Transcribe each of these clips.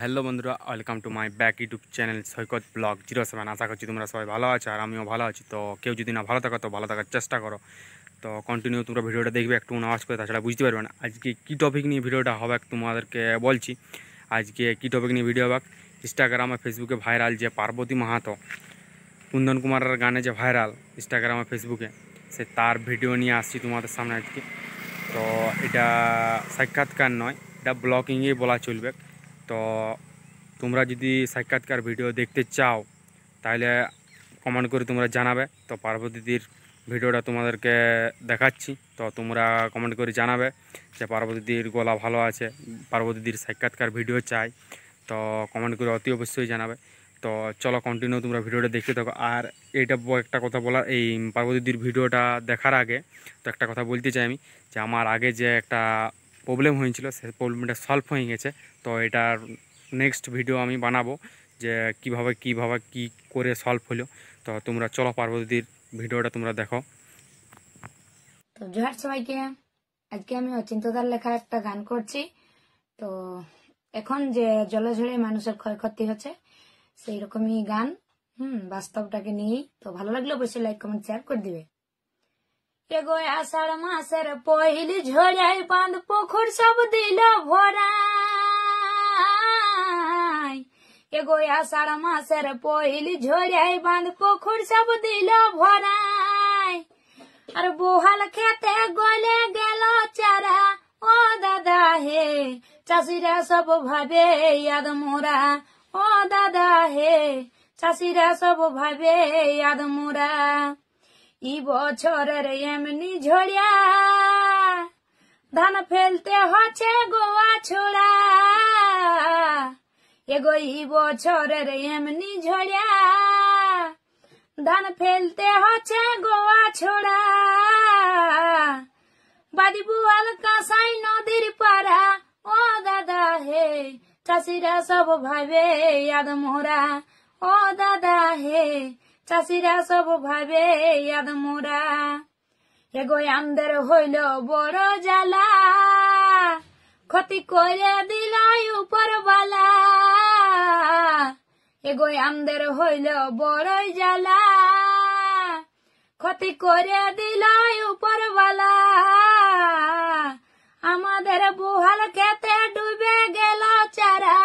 Hello বন্ধুরা, welcome to my back YouTube channel Saikat blog 07। আশা করছি তোমরা সবাই ভালো আছো আর আমিও ভালো আছি। তো কেউ যদি না ভালো থাকো তো ভালো থাকার চেষ্টা করো। তো কন্টিনিউ তোমরা ভিডিওটা দেখবে, একটু আওয়াজ করে, তাছাড়া বুঝতে পারবে না আজকে কী টপিক নিয়ে ভিডিওটা হবে। তোমাদেরকে বলছি আজকে কী টপিক নিয়ে ভিডিও হবে। ইনস্টাগ্রামে ফেসবুকে ভাইরাল যে পার্বতী মাহাতো, কুন্দন কুমারের গানে যে ভাইরাল ইনস্টাগ্রামে ফেসবুকে, সে তার ভিডিও নিয়ে আসছি তোমাদের সামনে আজকে। তো এটা সাক্ষাৎকার নয়, এটা ব্লগিংই বলা চলবে। তো তোমরা যদি সাক্ষাৎকার ভিডিও দেখতে চাও তাহলে কমেন্ট করে তোমরা জানাবে। তো পার্বতীদির ভিডিওটা তোমাদেরকে দেখাচ্ছি, তো তোমরা কমেন্ট করে জানাবে যে পার্বতীদির গলা ভালো আছে, পার্বতীদির সাক্ষাৎকার ভিডিও চাই। তো কমেন্ট করে অতি অবশ্যই জানাবে। তো চলো কন্টিনিউ তোমরা ভিডিওটা দেখতে থাকো। আর এইটা একটা কথা বলার, এই পার্বতীদির ভিডিওটা দেখার আগে তো একটা কথা বলতে চাই আমি, যে আমার আগে যে একটা প্রবলেম হয়েছিল সে প্রবলেমটা সলভ হয়ে গেছে। তো এটার নেক্সট ভিডিও আমি বানাবো যে কিভাবে কি করে সলভ হলো। তো তোমরা চলো পার্বতীর ভিডিওটা তোমরা দেখো। তো জোহার সবাইকে। আজকে আমি অচিন্তদার লেখা একটা গান করছি। তো এখন যে জলঝড়ে মানুষের ক্ষয়ক্ষতি হচ্ছে সেই রকমই গান, বাস্তবটাকে নিয়েই। তো ভালো লাগলে অবশ্যই লাইক কমেন্ট শেয়ার করে দিবে। এগো আষাঢ় মাসের পহিলি ঝড়াই বাঁধ পুকুর সব দিল ভরাই। এগো আষাঢ় মাসের পহিলি ঝড়াই বাঁধ পুকুর সব দিল ভরাই। আর বহাল খেতে গলে গেল চারা, ও দাদা হে চাষিরা সব ভাবে ইয়াদ মোরা, ও দাদা হে চাষিরা সব ভাবে ইয়াদ মোরা। ই বছরের এমনি ঝড়িয়া ধান ফেলতে হচ্ছে গোয়া ছোড়া। এগো ই বছরের এমনি ঝড়িয়া ধান ফেলতে হচ্ছে গোয়া ছোড়া। বাদি বুয়াল কাঁসাই নদীর পাড়া, ও দাদা হে চাষিরা সব ভাবে ইয়াদ মোরা, ও দাদা হে চাষিরা সব ভাবে ইয়াদ মোরা। এগো আমদের হইল বড় জ্বালা, ক্ষতি করে দিলাই উপরবালা। এগো আমদের হইল বড় জ্বালা, ক্ষতি করে দিলাই উপরবালা। আমাদের বুহাল খেতে ডুবে গেল চারা,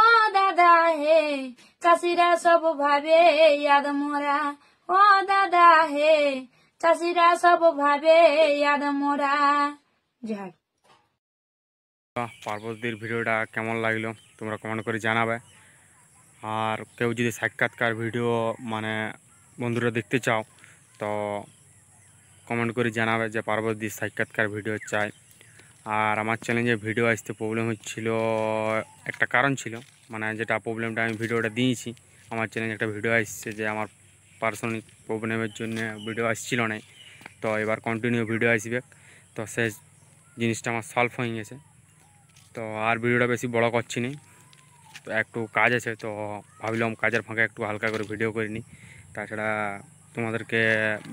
ও দাদা হে চাষিরা সব ভাবে ইয়াদ মোরা, ও দাদা হে চাষিরা সব ভাবে ইয়াদ মোরা। জয়। পার্বতীর ভিডিওটা কেমন লাগলো তোমরা কমেন্ট করে জানাবে। আর কেউ যদি সাক্ষাৎকার ভিডিও মানে বন্ধুরা দেখতে চাও তো কমেন্ট করে জানাবে যে পার্বতীর সাক্ষাৎকার ভিডিও চাই। আর আমার চ্যানেলে ভিডিও আসতে প্রবলেম হচ্ছিল, একটা কারণ ছিল, মানে যেটা প্রবলেমটা আমি ভিডিওটা দিয়েছি। আমার চ্যানেলে একটা ভিডিও আসছে যে আমার পার্সোনাল প্রবলেমের জন্য ভিডিও আসছিল না। তো এবার কন্টিনিউ ভিডিও আসবে। তো সে জিনিসটা আমার সলভ হয়ে গেছে। তো আর ভিডিওটা বেশি বড় করছি না, তো একটু কাজ আছে, তো ভাবলাম কাজের ফাঁকে একটু হালকা করে ভিডিও করিনি। তাছাড়া তোমাদেরকে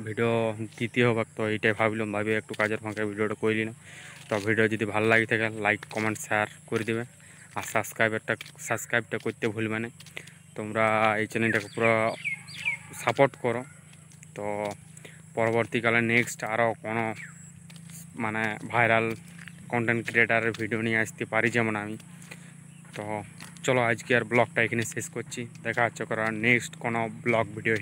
ভিডিও দিতে হবে, তো এইটাই ভাবি একটু কাজের ফাঁকে ভিডিওটা করলি না। তো ভিডিও যদি ভালো লাগে থাকে লাইক কমেন্ট শেয়ার করে দেবে। আর সাবস্ক্রাইবটা করতে ভুলবে না। তোমরা এই চ্যানেলটাকে পুরো সাপোর্ট করো। তো পরবর্তীকালে নেক্সট আরও কোনো মানে ভাইরাল কন্টেন্ট ক্রিয়েটারের ভিডিও নিয়ে আসতে পারি যেমন আমি। তো চলো আজকে আর ব্লগটা এখানে শেষ করছি, দেখা হচ্ছে করার নেক্সট কোনো ব্লগ ভিডিও।